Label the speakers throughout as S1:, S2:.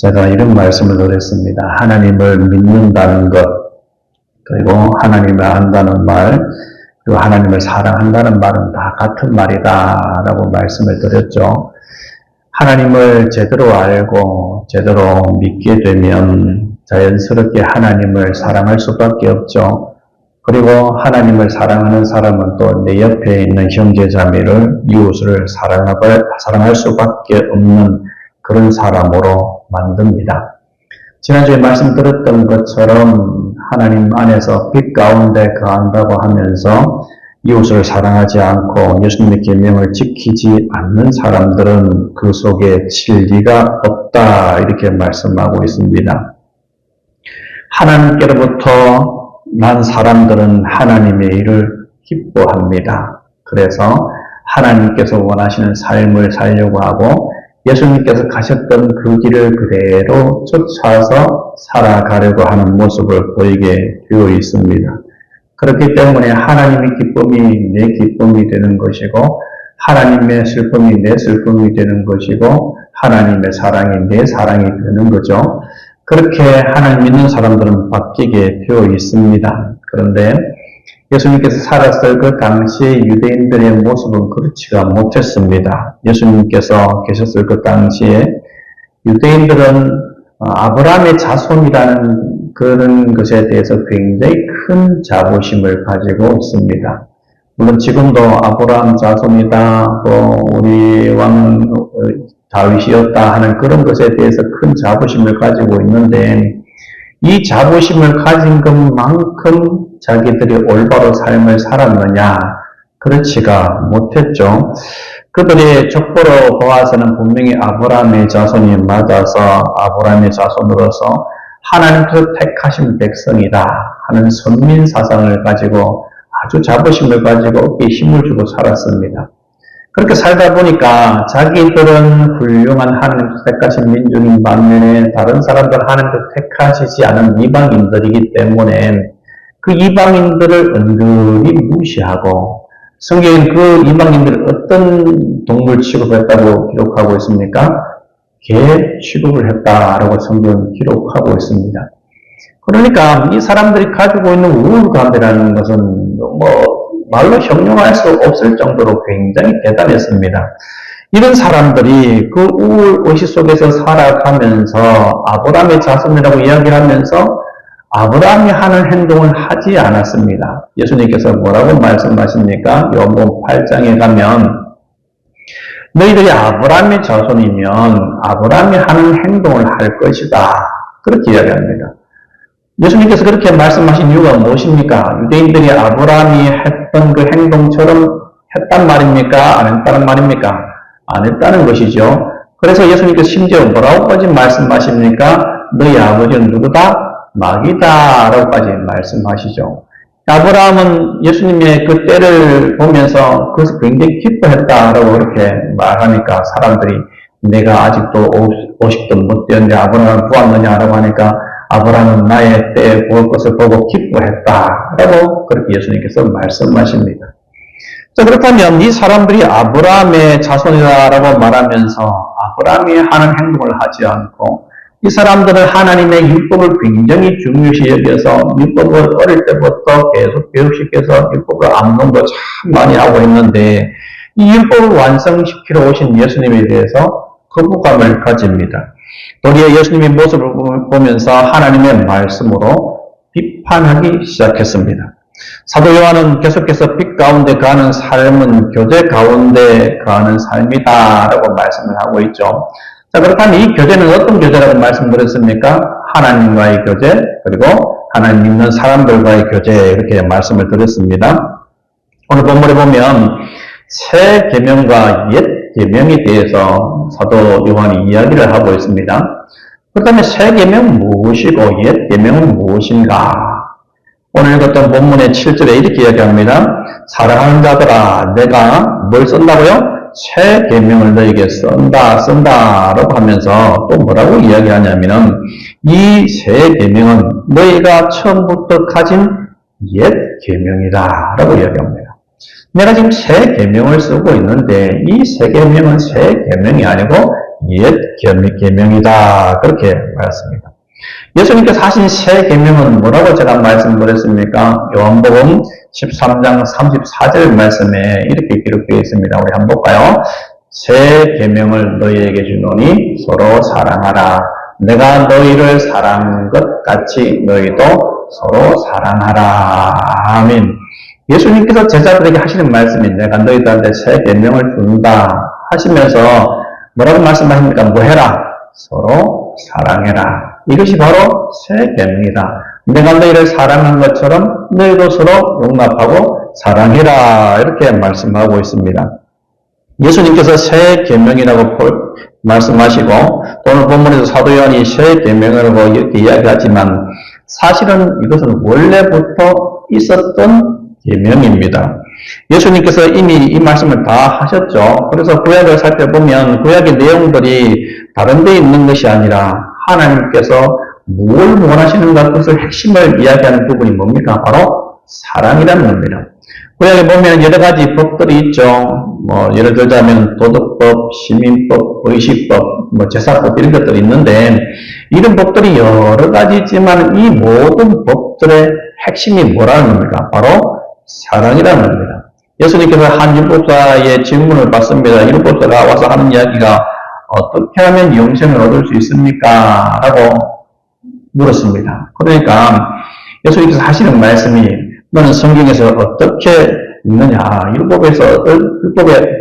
S1: 제가 이런 말씀을 드렸습니다. 하나님을 믿는다는 것, 그리고 하나님을 안다는 말, 그리고 하나님을 사랑한다는 말은 다 같은 말이다 라고 말씀을 드렸죠. 하나님을 제대로 알고 제대로 믿게 되면 자연스럽게 하나님을 사랑할 수밖에 없죠. 그리고 하나님을 사랑하는 사람은 또 내 옆에 있는 형제자매를, 이웃을 사랑할 수밖에 없는 그런 사람으로 만듭니다. 지난주에 말씀드렸던 것처럼 하나님 안에서 빛 가운데 거한다고 하면서 이웃을 사랑하지 않고 예수님의 계명을 지키지 않는 사람들은 그 속에 진리가 없다, 이렇게 말씀하고 있습니다. 하나님께로부터 난 사람들은 하나님의 일을 기뻐합니다. 그래서 하나님께서 원하시는 삶을 살려고 하고 예수님께서 가셨던 그 길을 그대로 쫓아서 살아가려고 하는 모습을 보이게 되어 있습니다. 그렇기 때문에 하나님의 기쁨이 내 기쁨이 되는 것이고, 하나님의 슬픔이 내 슬픔이 되는 것이고, 하나님의 사랑이 내 사랑이 되는 거죠. 그렇게 하나님 믿는 사람들은 바뀌게 되어 있습니다. 그런데 예수님께서 살았을 그 당시의 유대인들의 모습은 그렇지가 못했습니다. 예수님께서 계셨을 그 당시에 유대인들은 아브라함의 자손이라는 그런 것에 대해서 굉장히 큰 자부심을 가지고 있습니다. 물론 지금도 아브라함 자손이다, 또 우리 왕 다윗이었다 하는 그런 것에 대해서 큰 자부심을 가지고 있는데, 이 자부심을 가진 것만큼 자기들이 올바로 삶을 살았느냐? 그렇지가 못했죠. 그들의 족보로 보아서는 분명히 아브라함의 자손이 맞아서 아브라함의 자손으로서 하나님께서 택하신 백성이다 하는 선민 사상을 가지고 아주 자부심을 가지고 어깨에 힘을 주고 살았습니다. 그렇게 살다 보니까 자기들은 훌륭한 하나님께서 택하신 민족인 반면에 다른 사람들은 하나님께서 택하시지 않은 이방인들이기 때문에 그 이방인들을 은근히 무시하고, 성경에 그 이방인들을 어떤 동물 취급했다고 기록하고 있습니까? 개 취급을 했다라고 성경은 기록하고 있습니다. 그러니까 이 사람들이 가지고 있는 우울감이라는 것은 말로 형용할 수 없을 정도로 굉장히 대단했습니다. 이런 사람들이 그 우울의식 속에서 살아가면서 아브라함의 자손이라고 이야기를 하면서 아브라함이 하는 행동을 하지 않았습니다. 예수님께서 뭐라고 말씀하십니까? 요한복음 8장에 가면 너희들이 아브라함의 자손이면 아브라함이 하는 행동을 할 것이다, 그렇게 이야기합니다. 예수님께서 그렇게 말씀하신 이유가 무엇입니까? 유대인들이 아브라함이 했던 그 행동처럼 했단 말입니까? 안 했다는 말입니까? 안 했다는 것이죠. 그래서 예수님께서 심지어 뭐라고까지 말씀하십니까? 너희 아버지는 누구다? 마귀다 라고까지 말씀하시죠. 아브라함은 예수님의 그 때를 보면서 그것을 굉장히 기뻐했다라고 그렇게 말하니까 사람들이 내가 아직도 50도 못 되었는데 아브라함을 보았느냐라고 하니까 아브라함은 나의 때에 볼 것을 보고 기뻐했다라고 그렇게 예수님께서 말씀하십니다. 자, 그렇다면 이 사람들이 아브라함의 자손이다라고 말하면서 아브라함이 하는 행동을 하지 않고, 이 사람들은 하나님의 율법을 굉장히 중요시 여겨서 율법을 어릴 때부터 계속 교육시켜서 율법을 암송도 참 많이 하고 있는데, 이 율법을 완성시키러 오신 예수님에 대해서 거부감을 가집니다. 도리어 예수님의 모습을 보면서 하나님의 말씀으로 비판하기 시작했습니다. 사도 요한은 계속해서 빛 가운데 가는 삶은 교제 가운데 가는 삶이다 라고 말씀을 하고 있죠. 자, 그렇다면 이 교제는 어떤 교제라고 말씀드렸습니까? 하나님과의 교제, 그리고 하나님 믿는 사람들과의 교제, 이렇게 말씀을 드렸습니다. 오늘 본문에 보면 새 계명과 옛 계명에 대해서 사도 요한이 이야기를 하고 있습니다. 그렇다면 새 계명은 무엇이고 옛 계명은 무엇인가? 오늘 읽었던 본문의 7절에 이렇게 이야기합니다. 사랑하는 자들아, 내가 뭘 쓴다고요? 새 계명을 너에게 쓴다라고 하면서 또 뭐라고 이야기하냐면은 이 새 계명은 너희가 처음부터 가진 옛 계명이다라고 이야기합니다. 내가 지금 새 계명을 쓰고 있는데 이 새 계명은 새 계명이 아니고 옛 계명이다. 그렇게 말했습니다. 예수님께서 하신 새 계명은 뭐라고 제가 말씀드렸습니까? 요한복음 13장 34절 말씀에 이렇게 기록되어 있습니다. 우리 한번 볼까요? 새 계명을 너희에게 주노니 서로 사랑하라. 내가 너희를 사랑한 것 같이 너희도 서로 사랑하라. 아멘. 예수님께서 제자들에게 하시는 말씀이 내가 너희들한테 새 계명을 준다 하시면서 뭐라고 말씀하십니까? 뭐 해라? 서로 사랑해라. 이것이 바로 새 계명이다. 내가 너희를 사랑한 것처럼 너희도 서로 용납하고 사랑해라. 이렇게 말씀하고 있습니다. 예수님께서 새 계명이라고 말씀하시고 오늘 본문에서 사도 요한이 새 계명이라고 이렇게 이야기하지만 사실은 이것은 원래부터 있었던 계명입니다. 예수님께서 이미 이 말씀을 다 하셨죠. 그래서 구약을 살펴보면 구약의 내용들이 다른 데 있는 것이 아니라 하나님께서 뭘 원하시는가 그것을 핵심을 이야기하는 부분이 뭡니까? 바로 사랑이라는 겁니다. 구약에 보면 여러 가지 법들이 있죠. 예를 들자면 도덕법, 시민법, 의식법, 제사법 이런 것들이 있는데 이런 법들이 여러 가지 있지만 이 모든 법들의 핵심이 뭐라는 겁니까? 바로 사랑이라는 겁니다. 예수님께서 한 율법사의 질문을 받습니다. 율법사가 와서 하는 이야기가 어떻게 하면 영생을 얻을 수 있습니까? 라고 물었습니다. 그러니까 예수님께서 하시는 말씀이 너는 성경에서 어떻게 있느냐? 율법에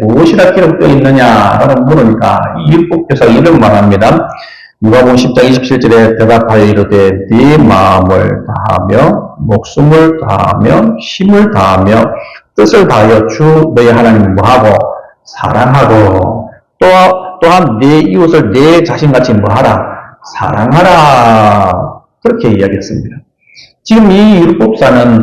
S1: 무엇이라 기록되어 있느냐? 라고 물으니까 이 율법교사가 이런 말합니다. 누가복음 10장 27절에 대답하여 이르되 네 마음을 다하며 목숨을 다하며 힘을 다하며 뜻을 다하여 주 너희 하나님 뭐하고 사랑하고 또한 네 이웃을 네 자신같이 뭐하라 사랑하라 그렇게 이야기했습니다. 지금 이 율법사는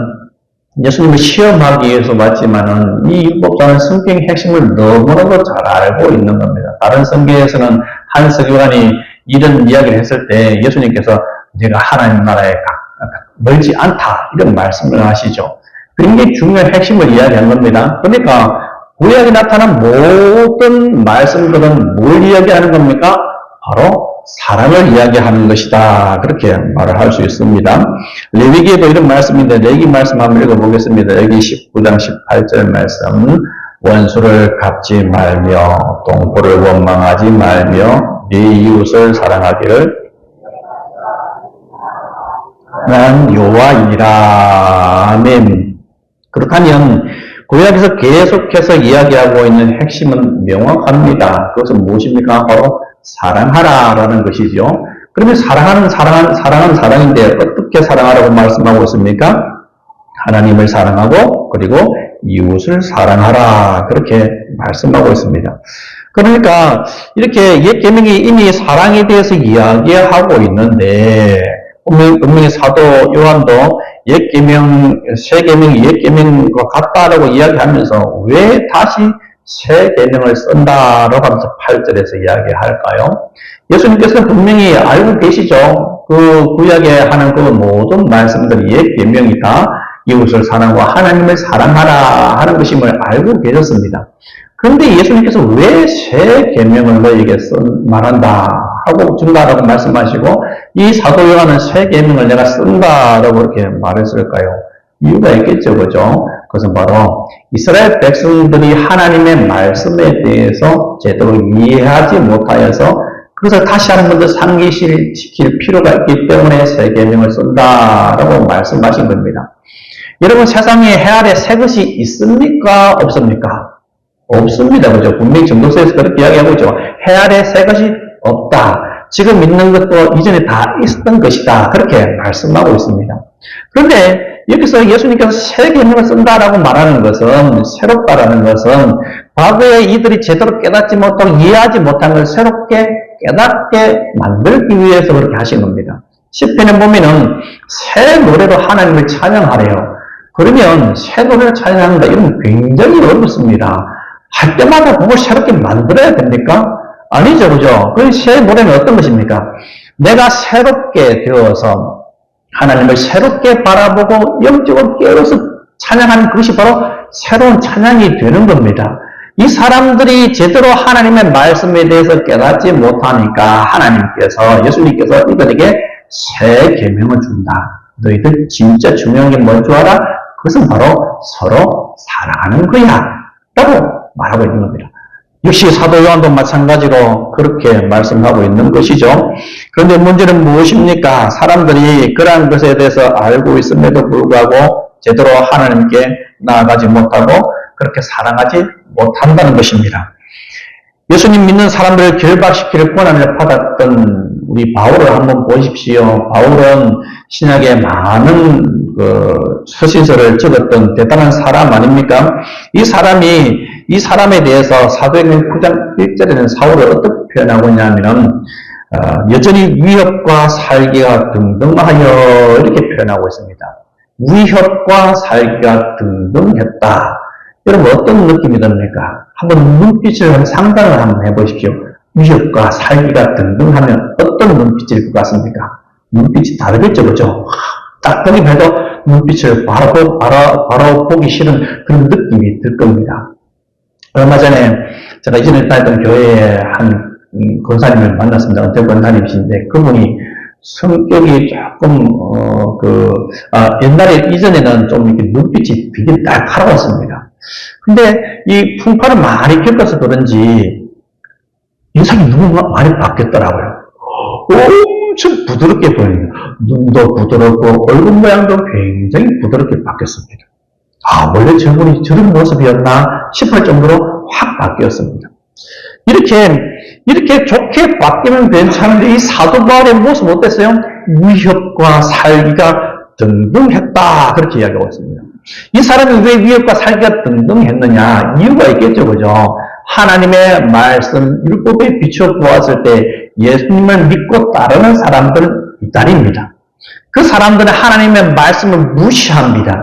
S1: 예수님을 시험하기 위해서 왔지만은 이 율법사는 성경의 핵심을 너무나도 잘 알고 있는 겁니다. 다른 성경에서는 한 서기관이 이런 이야기를 했을 때 예수님께서 내가 하나님 나라에 멀지 않다 이런 말씀을 하시죠. 굉장히 중요한 핵심을 이야기한 겁니다. 그러니까 구약에 나타난 모든 말씀들은 뭘 이야기하는 겁니까? 바로 사랑을 이야기하는 것이다. 그렇게 말을 할 수 있습니다. 레위기에도 이런 말씀인데 레위기 말씀 한번 읽어보겠습니다. 레위기 19장 18절 말씀 원수를 갚지 말며 동포를 원망하지 말며 네 이웃을 사랑하기를 난 여호와이니라. 아멘. 그렇다면 구약에서 계속해서 이야기하고 있는 핵심은 명확합니다. 그것은 무엇입니까? 바로 사랑하라라는 것이죠. 그러면 사랑은 사랑인데 어떻게 사랑하라고 말씀하고 있습니까? 하나님을 사랑하고 그리고 이웃을 사랑하라 그렇게 말씀하고 있습니다. 그러니까 이렇게 옛 계명이 이미 사랑에 대해서 이야기하고 있는데 분명히 사도 요한도 옛 계명, 새 계명이 옛 계명과 같다라고 이야기하면서 왜 다시 새 계명을 쓴다라고 하면서 8절에서 이야기할까요? 예수님께서는 분명히 알고 계시죠. 그 구약에 하는 그 모든 말씀들이 옛 계명이다. 이웃을 사랑하고 하나님을 사랑하라 하는 것임을 알고 계셨습니다. 그런데 예수님께서 왜 새 계명을 너희에게 말한다 하고 준다라고 말씀하시고 이 사도 요한은 새 계명을 내가 쓴다라고 이렇게 말했을까요? 이유가 있겠죠, 그죠? 그것은 바로 이스라엘 백성들이 하나님의 말씀에 대해서 제대로 이해하지 못하여서 그것을 다시 한 번 더 상기시킬 필요가 있기 때문에 새 계명을 쓴다라고 말씀하신 겁니다. 여러분 세상에 해 아래 새 것이 있습니까? 없습니까? 없습니다. 그죠? 분명히 전도서에서 그렇게 이야기하고 있죠. 해 아래 새 것이 없다. 지금 있는 것도 이전에 다 있었던 것이다. 그렇게 말씀하고 있습니다. 그런데 여기서 예수님께서 새 계명을 쓴다라고 말하는 것은 새롭다라는 것은 과거에 이들이 제대로 깨닫지 못하고 이해하지 못한 걸 새롭게 깨닫게 만들기 위해서 그렇게 하신 겁니다. 시편에 보면은 새 노래로 하나님을 찬양하래요. 그러면 새 노래를 찬양한다 이러면 굉장히 어렵습니다. 할 때마다 그걸 새롭게 만들어야 됩니까? 아니죠, 그죠? 그 새 노래는 어떤 것입니까? 내가 새롭게 되어서 하나님을 새롭게 바라보고 영적으로 깨어서 찬양하는 그것이 바로 새로운 찬양이 되는 겁니다. 이 사람들이 제대로 하나님의 말씀에 대해서 깨닫지 못하니까 하나님께서, 예수님께서 이들에게 새 계명을 준다. 너희들 진짜 중요한 게 뭔 줄 알아? 그것은 바로 서로 사랑하는 거야. 라고 말하고 있는 겁니다. 역시 사도 요한도 마찬가지로 그렇게 말씀하고 있는 것이죠. 그런데 문제는 무엇입니까? 사람들이 그러한 것에 대해서 알고 있음에도 불구하고 제대로 하나님께 나아가지 못하고 그렇게 사랑하지 못한다는 것입니다. 예수님 믿는 사람들을 결박시킬 권한을 받았던 우리 바울을 한번 보십시오. 바울은 신약에 많은 서신서를 적었던 대단한 사람 아닙니까? 이 사람에 대해서 사도행전 9장 1절에는 사울을 어떻게 표현하고 있냐면 여전히 위협과 살기가 등등하여 이렇게 표현하고 있습니다. 위협과 살기가 등등했다. 여러분 어떤 느낌이 듭니까? 한번 눈빛을 상상을 한번 해보십시오. 위협과 살기가 등등하면 어떤 눈빛일 것 같습니까? 눈빛이 다르겠죠, 그죠? 딱 보기만 해도 눈빛을 바로 보기 싫은 그런 느낌이 들 겁니다. 얼마 전에 제가 이전에 다녔던 교회에 한 권사님을 만났습니다. 은퇴 권사님이신데 그분이 성격이 조금 옛날에 이전에는 좀 이렇게 눈빛이 되게 날카로웠습니다. 근데 이 풍파를 많이 겪어서 그런지 인상이 너무 많이 바뀌었더라고요. 엄청 부드럽게 보입니다. 눈도 부드럽고 얼굴 모양도 굉장히 부드럽게 바뀌었습니다. 원래 저분이 저런 모습이었나 싶을 정도로 확 바뀌었습니다. 이렇게 좋게 바뀌면 괜찮은데 이 사도 바울의 모습 어땠어요? 위협과 살기가 등등했다. 그렇게 이야기하고 있습니다. 이 사람이 왜 위협과 살기가 등등했느냐? 이유가 있겠죠, 그죠? 하나님의 말씀, 율법에 비추어 보았을 때 예수님을 믿고 따르는 사람들은 이달입니다. 그 사람들은 하나님의 말씀을 무시합니다.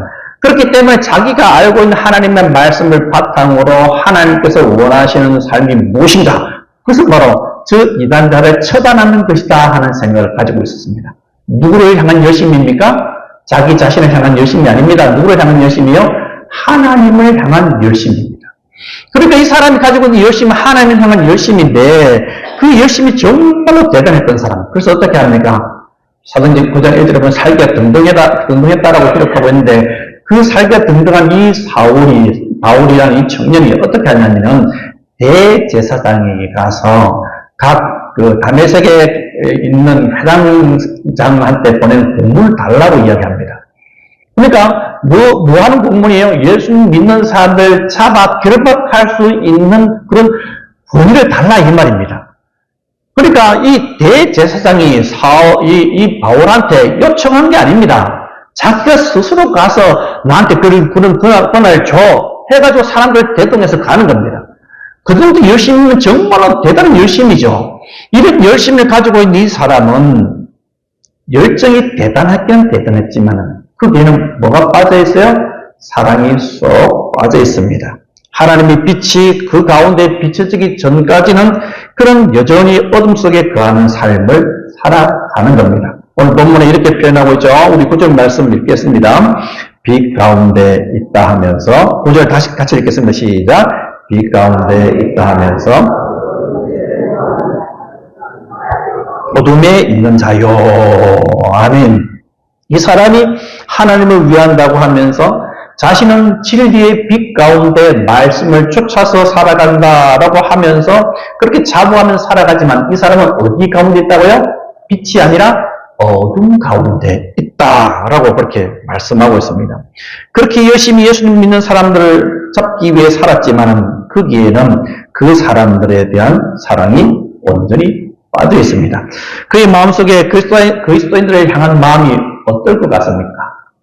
S1: 그렇기 때문에 자기가 알고 있는 하나님의 말씀을 바탕으로 하나님께서 원하시는 삶이 무엇인가? 그것은 바로 저 이단자를 처단하는 것이다 하는 생각을 가지고 있었습니다. 누구를 향한 열심입니까? 자기 자신을 향한 열심이 아닙니다. 누구를 향한 열심이요? 하나님을 향한 열심입니다. 그러니까 이 사람이 가지고 있는 열심은 하나님을 향한 열심인데 그 열심이 정말로 대단했던 사람. 그래서 어떻게 합니까? 사도행전 9장 1절에 보면 살기가 등등했다라고 기록하고 있는데 그 살기가 등등한 이 바울이라는 이 청년이 어떻게 하냐면 대제사장에게 가서 각 다메섹에 있는 회당장한테 보낸 공문을 달라고 이야기합니다. 그러니까 뭐 하는 공문이에요? 예수 믿는 사람들 잡아 결박할 수 있는 그런 권위를 달라 이 말입니다. 그러니까 이 대제사장이 이 바울한테 요청한 게 아닙니다. 자기가 스스로 가서 나한테 그런 권한을 줘 해가지고 사람들 대동해서 가는 겁니다. 그 정도 열심이면 정말로 대단한 열심이죠. 이런 열심을 가지고 있는 이 사람은 열정이 대단하긴 대단했지만 그 뒤에는 뭐가 빠져 있어요? 사랑이 쏙 빠져 있습니다. 하나님의 빛이 그 가운데 비춰지기 전까지는 그런 여전히 어둠 속에 거하는 삶을 살아가는 겁니다. 오늘 본문에 이렇게 표현하고 있죠. 우리 9절 말씀 읽겠습니다. 빛 가운데 있다 하면서 9절 다시 같이 읽겠습니다. 시작. 빛 가운데 있다 하면서 어둠에 있는 자요. 아멘. 이 사람이 하나님을 위한다고 하면서 자신은 진리의 빛 가운데 말씀을 쫓아서 살아간다라고 하면서 그렇게 자부하면서 살아가지만 이 사람은 어디 가운데 있다고요? 빛이 아니라 어둠 가운데 있다라고 그렇게 말씀하고 있습니다. 그렇게 열심히 예수님 믿는 사람들을 잡기 위해 살았지만 거기에는 그 사람들에 대한 사랑이 온전히 빠져 있습니다. 그의 마음속에 그리스도인들을 향한 마음이 어떨 것 같습니까?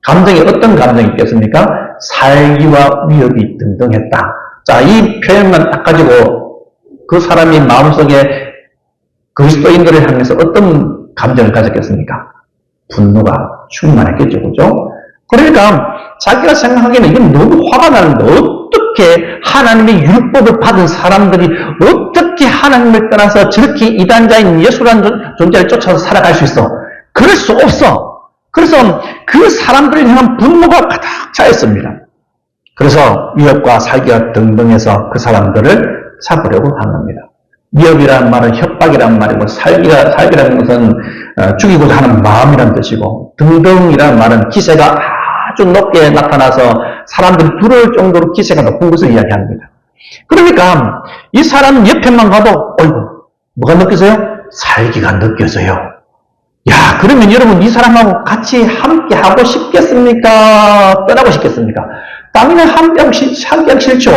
S1: 감정이 어떤 감정이 있겠습니까? 살기와 위협이 등등했다. 자, 이 표현만 딱 가지고 그 사람이 마음속에 그리스도인들을 향해서 어떤 감정을 가졌겠습니까? 분노가 충만했겠죠, 그죠? 그러니까 자기가 생각하기에는 이건 너무 화가 나는데 어떻게 하나님의 율법을 받은 사람들이 어떻게 하나님을 떠나서 저렇게 이단자인 예수라는 존재를 쫓아서 살아갈 수 있어? 그럴 수 없어. 그래서 그 사람들을 향한 분노가 가득 차있습니다. 그래서 위협과 살기와 등등해서 그 사람들을 잡으려고 한 겁니다. 위협이라는 말은 협박이라는 말이고, 살기라는 것은 죽이고자 하는 마음이라는 뜻이고, 등등이라는 말은 기세가 아주 높게 나타나서 사람들이 두려울 정도로 기세가 높은 것을 이야기합니다. 그러니까 이 사람 옆에만 가도 어이구, 뭐가 느껴져요? 살기가 느껴져요. 야, 그러면 여러분 이 사람하고 같이 함께 하고 싶겠습니까? 떠나고 싶겠습니까? 당연히 함께 하기 싫죠.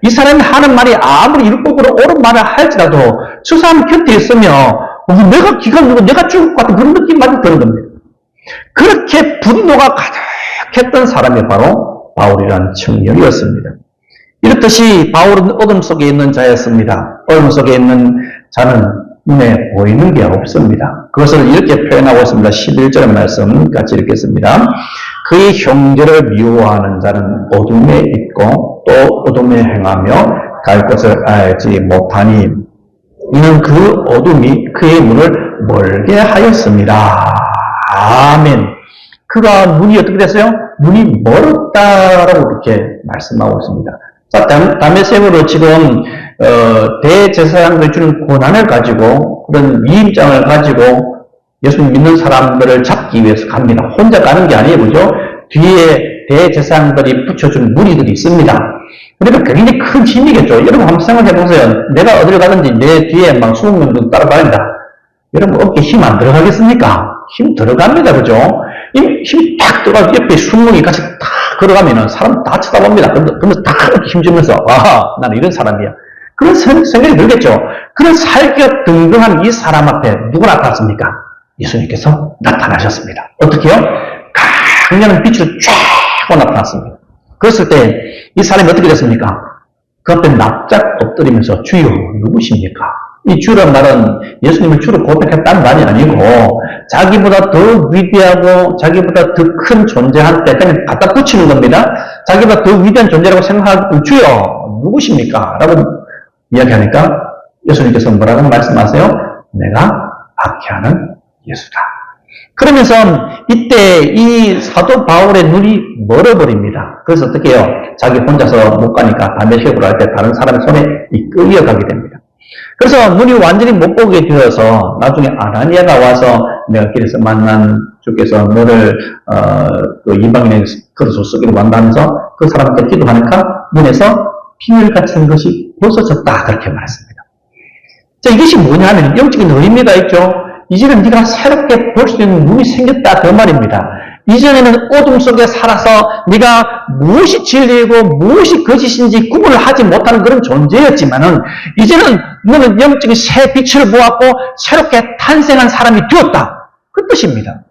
S1: 이 사람이 하는 말이 아무리 율법으로 옳은 말을 할지라도 저 사람 곁에 있으면 내가 기가 누고 내가 죽을 것 같은 그런 느낌만 드는 겁니다. 그렇게 분노가 가득했던 사람이 바로 바울이라는 청년이었습니다. 이렇듯이 바울은 어둠 속에 있는 자였습니다. 어둠 속에 있는 자는 눈에 보이는 게 없습니다. 그것을 이렇게 표현하고 있습니다. 11절 말씀 같이 읽겠습니다. 그의 형제를 미워하는 자는 어둠에 있고 또 어둠에 행하며 갈 것을 알지 못하니 이는 그 어둠이 그의 눈을 멀게 하였습니다. 아멘. 그가 눈이 어떻게 됐어요? 눈이 멀었다라고 이렇게 말씀하고 있습니다. 자, 다메섹으로 지금 대제사장들이 주는 고난을 가지고 그런 위임장을 가지고 예수님 믿는 사람들을 잡기 위해서 갑니다. 혼자 가는 게 아니에요. 그죠? 뒤에 대제사장들이 붙여준 무리들이 있습니다. 그러니까 굉장히 큰 힘이겠죠. 여러분 한번 생각해 보세요. 내가 어디를 가든지 내 뒤에 막 20명 정도 따라가야 여러분 어깨에 힘 안 들어가겠습니까? 힘 들어갑니다. 그죠? 힘 딱 들어가 옆에 20명이 같이 딱 걸어가면은 사람 다 쳐다봅니다. 그러면서 다 힘주면서 아, 나는 이런 사람이야. 그런 생각이 들겠죠. 그런 살기가 등등한 이 사람 앞에 누가 나타났습니까? 예수님께서 나타나셨습니다. 어떻게요? 강렬한 빛을 쫙 나타났습니다. 그랬을 때 이 사람이 어떻게 됐습니까? 그 앞에 납작 엎드리면서 주여 누구십니까? 이 주란 말은 예수님을 주로 고백했다는 말이 아니고 자기보다 더 위대하고 자기보다 더 큰 존재한테 그냥 갖다 붙이는 겁니다. 자기보다 더 위대한 존재라고 생각하고 주여 누구십니까? 라고 이야기하니까 예수님께서 뭐라고 말씀하세요? 내가 박해하는 예수다. 그러면서 이때 이 사도 바울의 눈이 멀어버립니다. 그래서 어떻게 해요? 자기 혼자서 못 가니까 다메섹으로 할 때 다른 사람의 손에 끌려가게 됩니다. 그래서 눈이 완전히 못 보게 되어서 나중에 아나니아가 와서 내가 길에서 만난 주께서 너를 그 이방인의 그릇으로 쓰기로 한다면서 그 사람한테 기도하니까 눈에서 비늘 같은 것이 벗어졌다 그렇게 말했습니다. 자, 이것이 뭐냐면 영적인 의미가 있죠. 이제는 네가 새롭게 볼 수 있는 눈이 생겼다 그 말입니다. 이전에는 어둠 속에 살아서 네가 무엇이 진리이고 무엇이 거짓인지 구분을 하지 못하는 그런 존재였지만은 이제는 너는 영적인 새 빛을 보았고 새롭게 탄생한 사람이 되었다. 그 뜻입니다.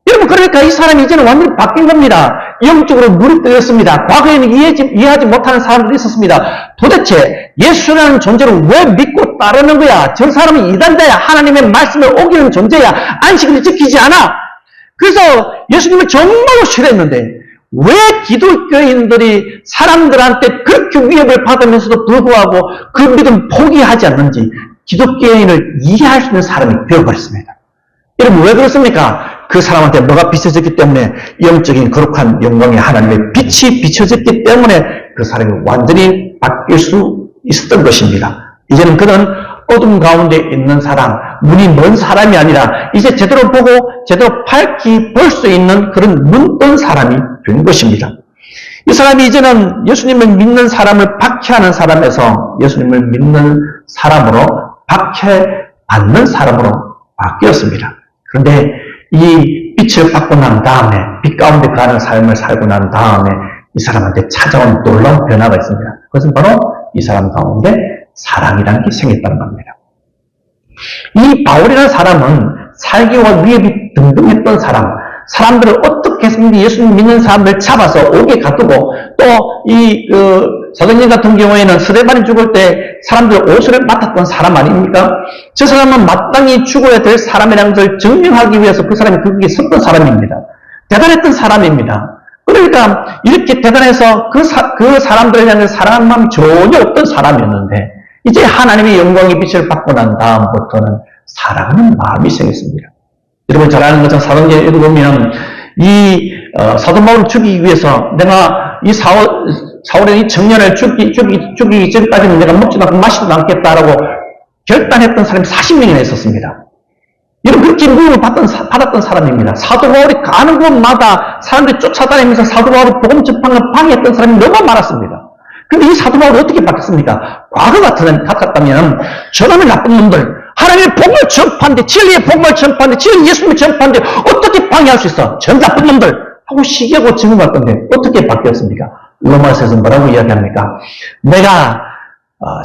S1: 여러분 그러니까 이 사람이 이제는 완전히 바뀐 겁니다. 영적으로 물이 뜨였습니다. 과거에는 이해하지 못하는 사람들이 있었습니다. 도대체 예수라는 존재를 왜 믿고 따르는 거야? 저 사람은 이단자야. 하나님의 말씀을 어기는 존재야. 안식일을 지키지 않아. 그래서 예수님을 정말로 싫어했는데 왜 기독교인들이 사람들한테 그렇게 위협을 받으면서도 불구하고 그 믿음 포기하지 않는지 기독교인을 이해할 수 있는 사람이 되어버렸습니다. 여러분 왜 그렇습니까? 그 사람한테 뭐가 비춰졌기 때문에 영적인 거룩한 영광의 하나님의 빛이 비춰졌기 때문에 그 사람이 완전히 바뀔 수 있었던 것입니다. 이제는 그는 어둠 가운데 있는 사람, 눈이 먼 사람이 아니라 이제 제대로 보고 제대로 밝히 볼 수 있는 그런 눈 뜬 사람이 된 것입니다. 이 사람이 이제는 예수님을 믿는 사람을 박해하는 사람에서 예수님을 믿는 사람으로 박해받는 사람으로 바뀌었습니다. 그런데 이 빛을 받고 난 다음에 빛 가운데 가는 삶을 살고 난 다음에 이 사람한테 찾아온 놀라운 변화가 있습니다. 그것은 바로 이 사람 가운데 사랑이라는 게 생겼다는 겁니다. 이 바울이라는 사람은 살기와 위협이 등등했던 사람, 사람들을 어떻게 해서든지 예수님 믿는 사람을 잡아서 옥에 가두고 또 이 사도행전 같은 경우에는 스데반이 죽을 때 사람들 옷을 맡았던 사람 아닙니까? 저 사람은 마땅히 죽어야 될 사람이라는 것을 증명하기 위해서 그 사람이 거기에 섰던 사람입니다. 대단했던 사람입니다. 그러니까 이렇게 대단해서 그 사람들에 대한 사랑하는 마음이 전혀 없던 사람이었는데 이제 하나님의 영광의 빛을 받고 난 다음부터는 사랑하는 마음이 생겼습니다. 여러분 잘 아는 것처럼 사도행전 읽어보면 이 사도 바울을 죽이기 위해서 내가 이 사울은 이 청년을 죽이기 전까지는 내가 먹지도 않고 마시지도 않겠다라고 결단했던 사람이 40명이나 있었습니다. 이런 그렇게 미움을 받았던 사람입니다. 사도 바울이 가는 곳마다 사람들이 쫓아다니면서 사도 바울이 복음 전파를 방해했던 사람이 너무 많았습니다. 근데 이 사도 바울이 어떻게 바뀌었습니까? 과거 같았다면 저놈의 나쁜 놈들, 하나님의 복음을 전파하는데, 진리의 복음을 전파하는데, 진리 예수님을 전파하는데 어떻게 방해할 수 있어? 전 나쁜 놈들 하고 시기하고 증오할 건데 어떻게 바뀌었습니까? 로마서에서 뭐라고 이야기합니까? 내가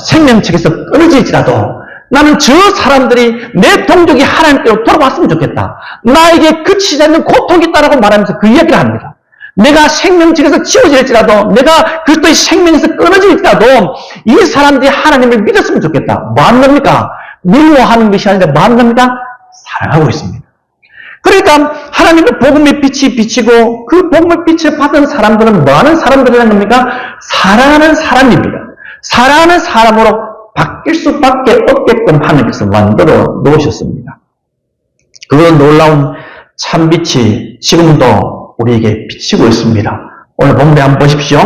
S1: 생명책에서 끊어질지라도 나는 저 사람들이 내 동족이 하나님께로 돌아왔으면 좋겠다. 나에게 그치지 않는 고통이 있다라고 말하면서 그 이야기를 합니다. 내가 생명책에서 지워질지라도, 내가 그리스도의 생명에서 끊어질지라도 이 사람들이 하나님을 믿었으면 좋겠다. 뭐 하는 겁니까? 미워하는 것이 아니라 뭐 하는 겁니까? 사랑하고 있습니다. 그러니까 하나님의 복음의 빛이 비치고 그 복음의 빛을 받은 사람들은 뭐 하는 사람들이라는 겁니까? 사랑하는 사람입니다. 사랑하는 사람으로 바뀔 수밖에 없게끔 하나님께서 만들어 놓으셨습니다. 그 놀라운 참빛이 지금도 우리에게 비치고 있습니다. 오늘 본문에 한번 보십시오.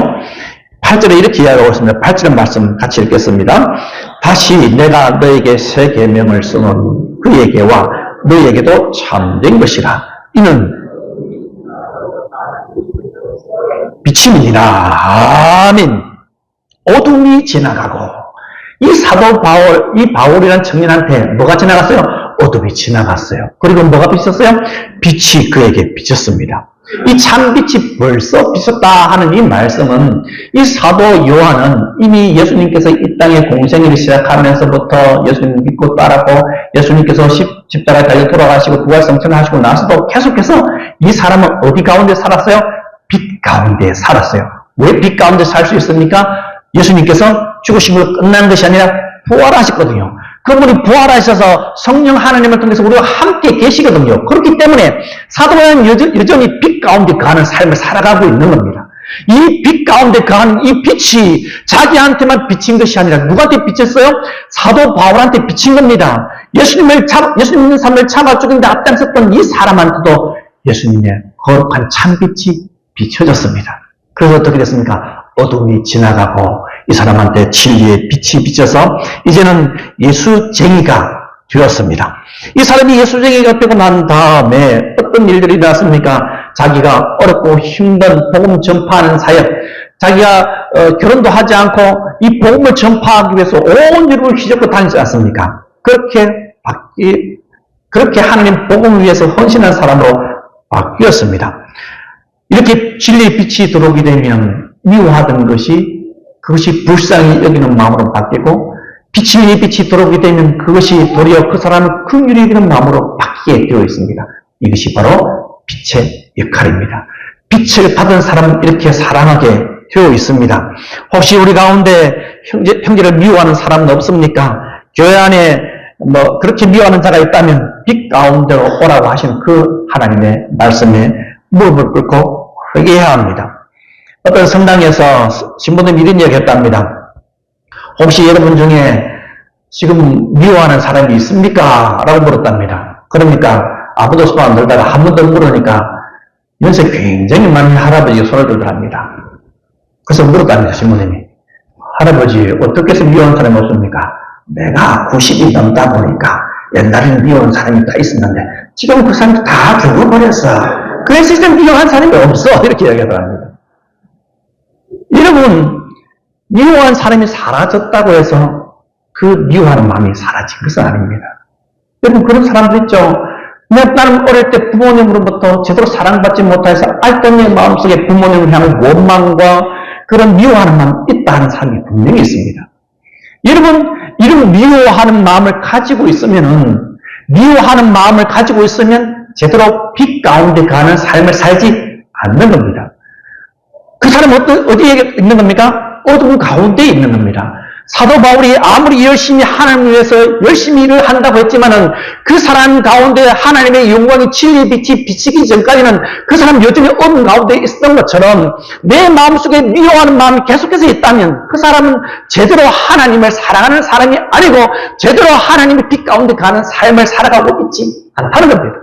S1: 8절에 이렇게 이야기하고 있습니다. 8절의 말씀 같이 읽겠습니다. 다시 내가 너에게 새 계명을 쓰노니 그에게와 너에게도 참된 것이라. 이는 빛임이니라. 아멘. 어둠이 지나가고, 이 사도 바울, 이 바울이라는 청년한테 뭐가 지나갔어요? 어둠이 지나갔어요. 그리고 뭐가 비쳤어요? 빛이 그에게 비쳤습니다. 이 참빛이 벌써 비쳤다 하는 이 말씀은, 이 사도 요한은 이미 예수님께서 이 땅에 공생애를 시작하면서부터 예수님 믿고 따랐고, 예수님께서 십자가에 달려 돌아가시고 부활성천을 하시고 나서도 계속해서 이 사람은 어디 가운데 살았어요? 빛 가운데 살았어요. 왜 빛 가운데 살 수 있습니까? 예수님께서 죽으심으로 끝난 것이 아니라 부활하셨거든요. 그분이 부활하셔서 성령 하나님을 통해서 우리와 함께 계시거든요. 그렇기 때문에 사도 바울은 여전히 빛 가운데 가는 삶을 살아가고 있는 겁니다. 이 빛 가운데 가는 이 빛이 자기한테만 비친 것이 아니라 누구한테 비쳤어요? 사도 바울한테 비친 겁니다. 예수님 믿는 삶을 참아 죽이는데 앞장섰던 이 사람한테도 예수님의 거룩한 참빛이 비춰졌습니다. 그래서 어떻게 됐습니까? 어둠이 지나가고 이 사람한테 진리의 빛이 비쳐서 이제는 예수쟁이가 되었습니다. 이 사람이 예수쟁이가 되고 난 다음에 어떤 일들이 일어났습니까? 자기가 어렵고 힘든 복음 전파하는 사역, 자기가 결혼도 하지 않고 이 복음을 전파하기 위해서 온 유럽을 휘젓고 다니지 않습니까? 그렇게 하나님 복음을 위해서 헌신한 사람으로 바뀌었습니다. 이렇게 진리의 빛이 들어오게 되면 미워하던 그것이 불쌍히 여기는 마음으로 바뀌고, 빛이 들어오게 되면 그것이 도리어 그 사람을 긍휼히 여기는 마음으로 바뀌게 되어 있습니다. 이것이 바로 빛의 역할입니다. 빛을 받은 사람은 이렇게 사랑하게 되어 있습니다. 혹시 우리 가운데 형제를 미워하는 사람은 없습니까? 교회 안에 그렇게 미워하는 자가 있다면 빛 가운데로 오라고 하신 그 하나님의 말씀에 무릎을 꿇고 회개해야 합니다. 어떤 성당에서 신부님이 이런 이야기 했답니다. 혹시 여러분 중에 지금 미워하는 사람이 있습니까? 라고 물었답니다. 그러니까 아무도 손 안 들다가 한 번 더 물으니까 연세 굉장히 많은 할아버지가 손을 들더랍니다. 그래서 물었답니다. 신부님이. 할아버지, 어떻게 해서 미워하는 사람이 없습니까? 내가 90이 넘다 보니까 옛날에는 미워하는 사람이 다 있었는데 지금 그 사람이 다 죽어버렸어. 그래서 이제 미워하는 사람이 없어. 이렇게 이야기하더랍니다. 여러분, 미워한 사람이 사라졌다고 해서 그 미워하는 마음이 사라진 것은 아닙니다. 여러분, 그런 사람들 있죠? 나는 어릴 때 부모님으로부터 제대로 사랑받지 못해서 알던 마음속에 부모님을 향한 원망과 그런 미워하는 마음이 있다는 사람이 분명히 있습니다. 여러분, 이런 미워하는 마음을 가지고 있으면 제대로 빛 가운데 가는 삶을 살지 않는 겁니다. 그 사람은 어디에 있는 겁니까? 어둠 가운데 있는 겁니다. 사도 바울이 아무리 열심히 하나님을 위해서 열심히 일을 한다고 했지만은 그 사람 가운데 하나님의 영광이 진리의 빛이 비치기 전까지는 그 사람 여전히 어둠 가운데 있었던 것처럼 내 마음속에 미워하는 마음이 계속해서 있다면 그 사람은 제대로 하나님을 사랑하는 사람이 아니고 제대로 하나님의 빛 가운데 가는 삶을 살아가고 있지 않다는 겁니다.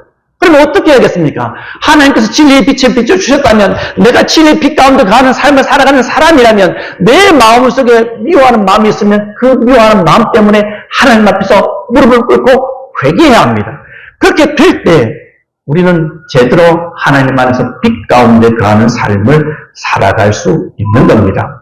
S1: 그러면 어떻게 해야겠습니까? 하나님께서 진리의 빛을 비춰주셨다면, 내가 진리의 빛 가운데 가는 삶을 살아가는 사람이라면, 내 마음 속에 미워하는 마음이 있으면 그 미워하는 마음 때문에 하나님 앞에서 무릎을 꿇고 회개해야 합니다. 그렇게 될 때 우리는 제대로 하나님 안에서 빛 가운데 거하는 삶을 살아갈 수 있는 겁니다.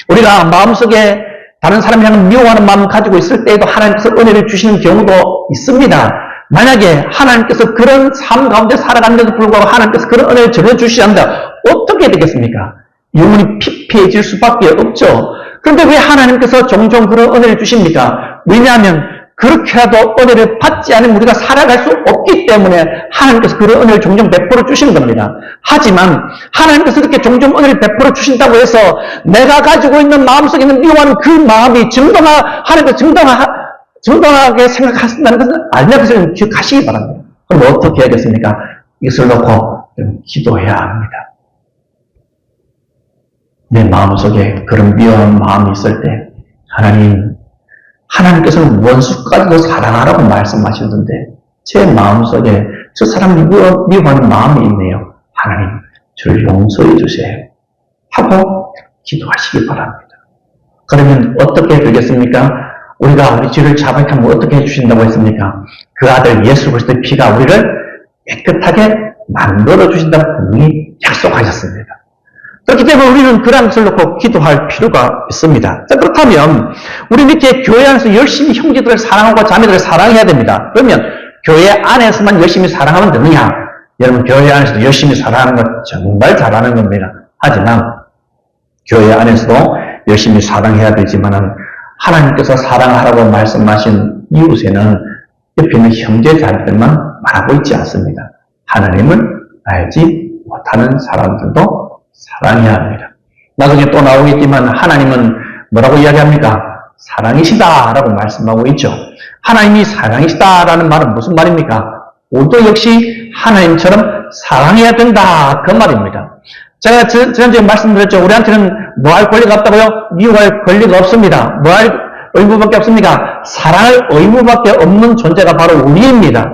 S1: 우리가 마음속에 다른 사람을 향해 미워하는 마음을 가지고 있을 때에도 하나님께서 은혜를 주시는 경우도 있습니다. 만약에 하나님께서 그런 삶 가운데 살아가는데도 불구하고 하나님께서 그런 은혜를 전해주시지 않는다, 어떻게 되겠습니까? 영혼이 피폐해질 수밖에 없죠. 그런데 왜 하나님께서 종종 그런 은혜를 주십니까? 왜냐하면 그렇게라도 은혜를 받지 않으면 우리가 살아갈 수 없기 때문에 하나님께서 그런 은혜를 종종 베풀어 주시는 겁니다. 하지만 하나님께서 그렇게 종종 은혜를 베풀어 주신다고 해서 내가 가지고 있는 마음속에 있는 미워하는 그 마음이 하나님께서 정당하게 생각하신다는 것은 아니라고 것을 기억하시기 바랍니다. 그럼 어떻게 해야겠습니까? 이것을 놓고 기도해야 합니다. 내 마음속에 그런 미워한 마음이 있을 때 하나님께서는 원수까지도 사랑하라고 말씀하시던데 제 마음속에 저 사람이 미워하는 마음이 있네요. 하나님, 저를 용서해 주세요. 하고 기도하시기 바랍니다. 그러면 어떻게 되겠습니까? 우리가 우리 죄를 자백하면 어떻게 해주신다고 했습니까? 그 아들 예수 그리스도의 피가 우리를 깨끗하게 만들어 주신다고 분명히 약속하셨습니다. 그렇기 때문에 우리는 그런 것을 놓고 기도할 필요가 있습니다. 자, 그렇다면 우리 이렇게 교회 안에서 열심히 형제들을 사랑하고 자매들을 사랑해야 됩니다. 그러면 교회 안에서만 열심히 사랑하면 되느냐? 여러분, 교회 안에서도 열심히 사랑하는 것 정말 잘하는 겁니다. 하지만 교회 안에서도 열심히 사랑해야 되지만은 하나님께서 사랑하라고 말씀하신 이웃에는 옆에 있는 형제 자매들만 말하고 있지 않습니다. 하나님을 알지 못하는 사람들도 사랑해야 합니다. 나중에 또 나오겠지만 하나님은 뭐라고 이야기합니까? 사랑이시다 라고 말씀하고 있죠. 하나님이 사랑이시다라는 말은 무슨 말입니까? 우리도 역시 하나님처럼 사랑해야 된다 그 말입니다. 제가 지난주에 말씀드렸죠. 우리한테는 뭐 할 권리가 없다고요? 미워할 권리가 없습니다. 뭐 할 의무밖에 없습니까? 사랑할 의무밖에 없는 존재가 바로 우리입니다.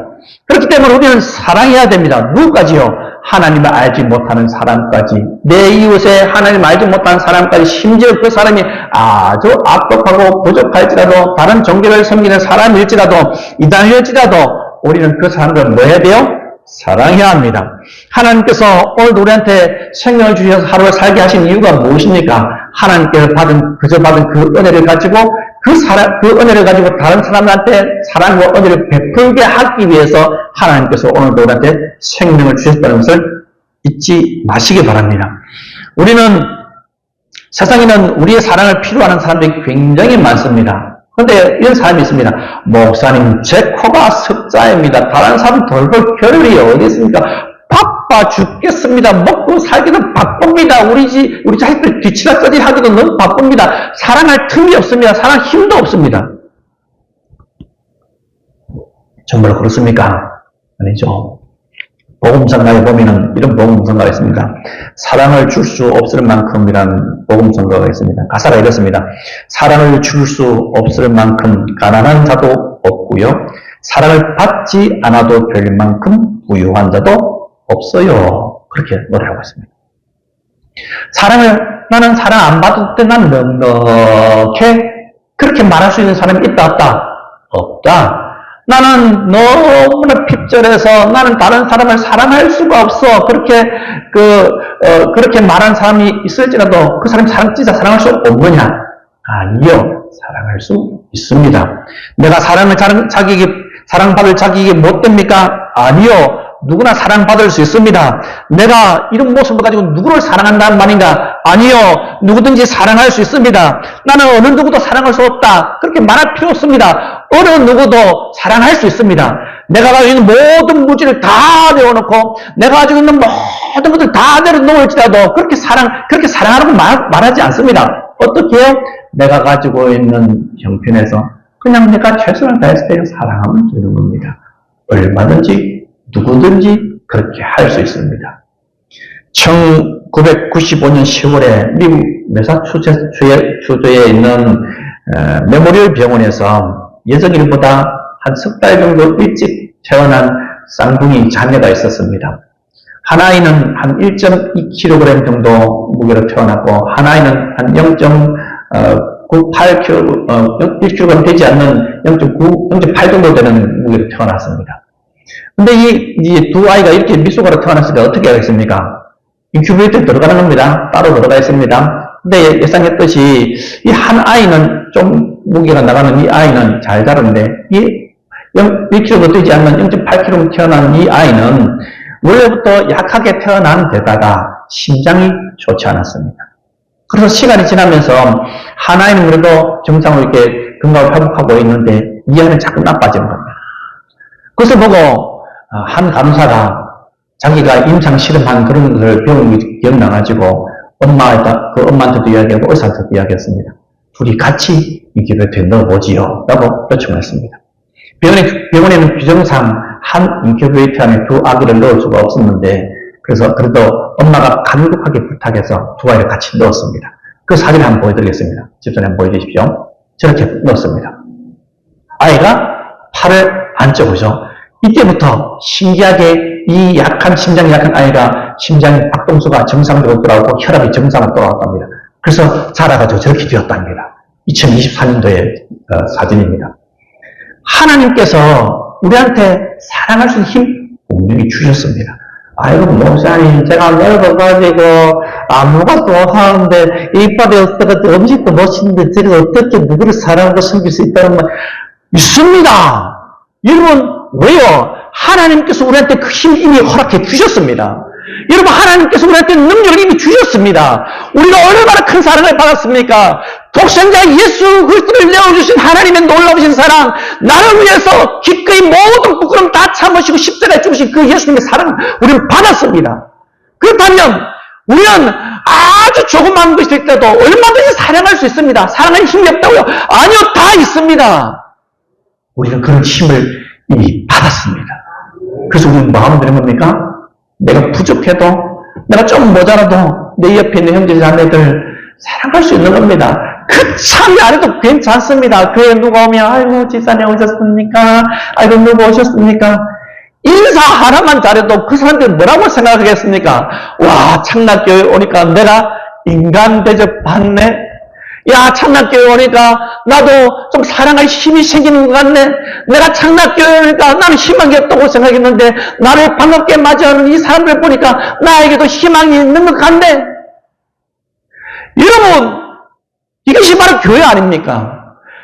S1: 그렇기 때문에 우리는 사랑해야 됩니다. 누구까지요? 하나님을 알지 못하는 사람까지, 내 이웃에 하나님을 알지 못하는 사람까지, 심지어 그 사람이 아주 악독하고 부족할지라도, 다른 종교를 섬기는 사람일지라도, 이단일지라도 우리는 그 사람들을 뭐 해야 돼요? 사랑해야 합니다. 하나님께서 오늘 우리한테 생명을 주셔서 하루를 살게 하신 이유가 무엇입니까? 하나님께서 그저 받은 그 은혜를 가지고 그 은혜를 가지고 다른 사람들한테 사랑과 은혜를 베풀게 하기 위해서 하나님께서 오늘 우리한테 생명을 주셨다는 것을 잊지 마시기 바랍니다. 우리는 세상에는 우리의 사랑을 필요하는 사람들이 굉장히 많습니다. 그런데 이런 사람이 있습니다. 목사님, 제 코가 석자입니다. 다른 사람 돌볼 겨를이 어디 있습니까? 바빠 죽겠습니다. 먹고 살기도 바쁩니다. 우리 자식들 뒤치라 써지 하기도 너무 바쁩니다. 사랑할 틈이 없습니다. 사랑할 힘도 없습니다. 정말 그렇습니까? 아니죠. 복음성가에 보면은 이런 복음성가가 있습니다. 사랑을 줄 수 없을 만큼이라는 복음성가가 있습니다. 가사가 이렇습니다. 사랑을 줄 수 없을 만큼 가난한 자도 없고요. 사랑을 받지 않아도 될 만큼 부유한 자도 없어요. 그렇게 노래하고 있습니다. 나는 사랑 안 받을 때 난 넉넉해. 그렇게 말할 수 있는 사람이 있다 없다? 없다. 나는 너무나 핍절해서 나는 다른 사람을 사랑할 수가 없어. 그렇게 말한 사람이 있을지라도 그 사람이 진짜 사랑할 수 없느냐? 아니요. 사랑할 수 있습니다. 내가 사랑받을 자격이 못 됩니까? 아니요. 누구나 사랑받을 수 있습니다. 내가 이런 모습을 가지고 누구를 사랑한다는 말인가? 아니요. 누구든지 사랑할 수 있습니다. 나는 어느 누구도 사랑할 수 없다. 그렇게 말할 필요 없습니다. 어느 누구도 사랑할 수 있습니다. 내가 가지고 있는 모든 무지를 다 내어놓고 내가 가지고 있는 모든 것을 다 내려놓을지라도 그렇게 사랑하라고 말하지 않습니다. 어떻게 해요? 내가 가지고 있는 형편에서 그냥 내가 최선을 다했을 때 사랑하면 되는 겁니다. 얼마든지 누구든지 그렇게 할 수 있습니다. 1995년 10월에 미국 매사추세츠주에 있는 메모리얼 병원에서 예정일보다 한 석 달 정도 일찍 퇴원한 쌍둥이 자매가 있었습니다. 한 아이는 한 1.2kg 정도 무게로 태어났고, 한 아이는 한 0.98kg, 1kg 되지 않는 0.8 정도 되는 무게로 태어났습니다. 근데 이 두 아이가 이렇게 미숙아로 태어났으니까 어떻게 하겠습니까? 인큐베이터에 들어가는 겁니다. 따로 들어가 있습니다. 근데 예상했듯이 이 한 아이는 좀 무게가 나가는 이 아이는 잘 자랐는데, 이 1kg도 되지 않는 0.8kg 태어난 이 아이는 원래부터 약하게 태어난 데다가 심장이 좋지 않았습니다. 그래서 시간이 지나면서 한 아이는 그래도 정상으로 이렇게 건강을 회복하고 있는데 이 아이는 자꾸 나빠지는 겁니다. 그것을 보고 한 간호사가 자기가 임상 실험한 그런 것을 배운 게 기억나가지고 그 엄마한테도 이야기하고 의사한테도 이야기했습니다. 둘이 같이 인큐베이터에 넣어보지요 라고 요청했습니다. 병원에는 규정상 한 인큐베이터 안에 두 아기를 넣을 수가 없었는데, 그래서 그래도 엄마가 간곡하게 부탁해서 두 아이를 같이 넣었습니다. 그 사진을 한번 보여드리겠습니다. 집사님 한번 보여주십시오. 저렇게 넣었습니다. 아이가 팔을 안 쪄보죠. 이때부터 신기하게 이 심장이 약한 아이가 심장 박동수가 정상적으로 돌아오고 혈압이 정상으로 돌아왔답니다. 그래서 자라가지고 저렇게 되었답니다. 2024년도의 사진입니다. 하나님께서 우리한테 사랑할 수 있는 힘 분명히 주셨습니다. 아이고, 목사님, 제가 늙어가지고 아무것도 못하는데 이빨이 없어가지고 음식도 못 씹는데 제가 어떻게 누구를 사랑하고 섬길 수 있다는 말 있습니다. 여러분, 왜요? 하나님께서 우리한테 그 힘 이미 허락해 주셨습니다. 여러분, 하나님께서 우리한테 능력을 이미 주셨습니다. 우리가 얼마나 큰 사랑을 받았습니까? 독생자 예수 그리스도를 내어주신 하나님의 놀라우신 사랑, 나를 위해서 기꺼이 모든 부끄러움 다 참으시고 십자가에 죽으신 그 예수님의 사랑을 우리는 받았습니다. 그렇다면 우리는 아주 조그만 것일 때도 얼마든지 사랑할 수 있습니다. 사랑할 힘이 없다고요? 아니요, 다 있습니다. 우리는 그런 힘을 이미 받았습니다. 그래서 우리는 마음은 되는 겁니까? 내가 부족해도, 내가 좀 모자라도 내 옆에 있는 형제 자매들 사랑할 수 있는 겁니다. 그 참이 안 해도 괜찮습니다. 교회 누가 오면 아이고 집사님 오셨습니까? 아이고 누구 오셨습니까? 인사 하나만 잘해도 그 사람들 뭐라고 생각하겠습니까? 와, 창락교회 오니까 내가 인간 대접 받네? 야, 창락교회 오니까 나도 좀 사랑할 힘이 생기는 것 같네? 내가 창락교회 오니까 나는 희망이 없다고 생각했는데 나를 반갑게 맞이하는 이 사람들 보니까 나에게도 희망이 있는 것 같네? 여러분, 이것이 바로 교회 아닙니까?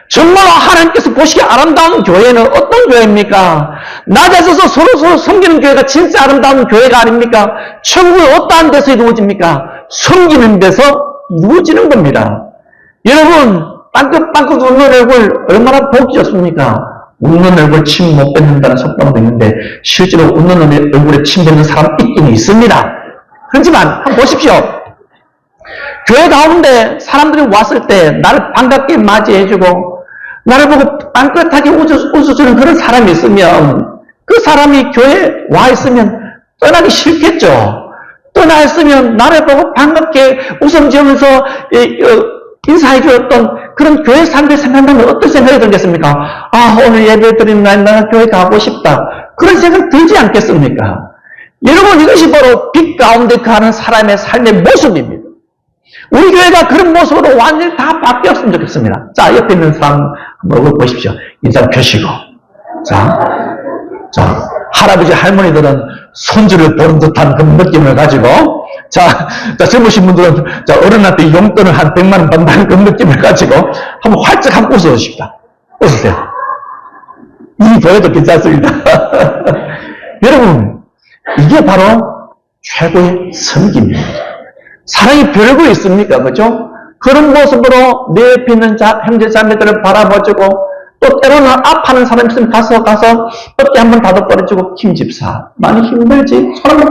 S1: 정말 하나님께서 보시기에 아름다운 교회는 어떤 교회입니까? 낮에서서 서로 섬기는 교회가 진짜 아름다운 교회가 아닙니까? 천국은 어떠한 데서 이루어집니까? 섬기는 데서 이루어지는 겁니다. 여러분, 빵긋빵긋 웃는 얼굴 얼마나 복이 좋습니까? 웃는 얼굴 침 못 뱉는다는 속담도 있는데 실제로 웃는 얼굴에 침 뱉는 사람 있긴 있습니다. 그렇지만 한번 보십시오. 교회 가운데 사람들이 왔을 때 나를 반갑게 맞이해주고 나를 보고 빵긋하게 웃어주는 그런 사람이 있으면 그 사람이 교회에 와 있으면 떠나기 싫겠죠. 떠나 있으면 나를 보고 반갑게 웃음 지으면서 인사해주었던 그런 교회 사람들이 생각나면 어떤 생각이 들겠습니까? 아, 오늘 예배 드리는 날 나는 교회 가고 싶다. 그런 생각 들지 않겠습니까? 여러분, 이것이 바로 빛 가운데 가는 사람의 삶의 모습입니다. 우리 교회가 그런 모습으로 완전히 다 바뀌었으면 좋겠습니다. 자, 옆에 있는 사람 한번 보십시오. 인사 펴시고. 자, 할아버지, 할머니들은 손주를 보는 듯한 그런 느낌을 가지고, 자, 젊으신 분들은, 어른한테 용돈을 한 100만원 받는 그런 느낌을 가지고, 한번 활짝 한번 웃어주십시다. 웃으세요. 이 보여도 괜찮습니다. 여러분, 이게 바로 최고의 섬김입니다. 사랑이 별거 있습니까? 그죠? 그런 모습으로 내 옆에 있는 형제 자매들을 바라봐주고, 또 때로는 아파하는 사람이 있으면 가서 어깨 한번 다독거려주고, 김집사, 많이 힘들지? 손 한번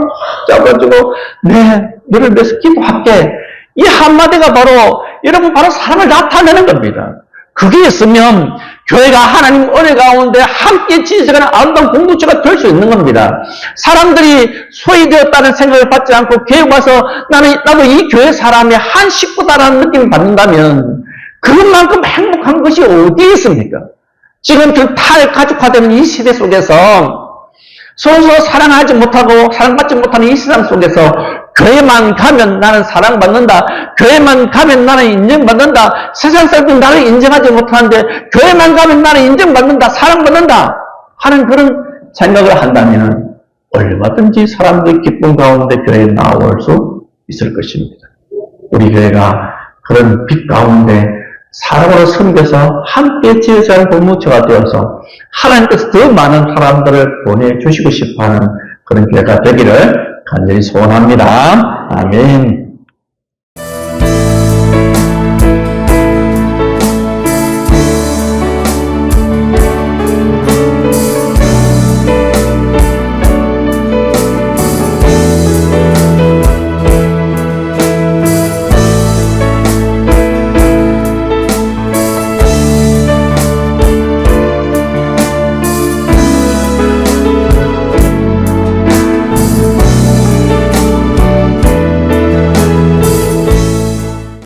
S1: 잡아주고, 네, 너를 위해서 기도할게. 이 한마디가 바로, 여러분, 바로 사랑을 나타내는 겁니다. 그게 있으면 교회가 하나님 은혜 가운데 함께 지지하는 아름다운 공동체가 될 수 있는 겁니다. 사람들이 소외되었다는 생각을 받지 않고 교회 와서 나도 이 교회 사람의 한 식구다라는 느낌을 받는다면 그것만큼 행복한 것이 어디에 있습니까? 지금 탈가족화되는 이 시대 속에서 서로 사랑하지 못하고 사랑받지 못하는 이 세상 속에서 교회만 가면 나는 사랑받는다. 교회만 가면 나는 인정받는다. 세상 사람들은 나를 인정하지 못하는데 교회만 가면 나는 인정받는다. 사랑받는다. 하는 그런 생각을 한다면 얼마든지 사람들의 기쁨 가운데 교회에 나올 수 있을 것입니다. 우리 교회가 그런 빛 가운데 사랑으로 섬겨서 함께 지어져야 공동체가 되어서 하나님께서 더 많은 사람들을 보내주시고 싶어하는 그런 교회가 되기를 간절히 소원합니다. 아멘.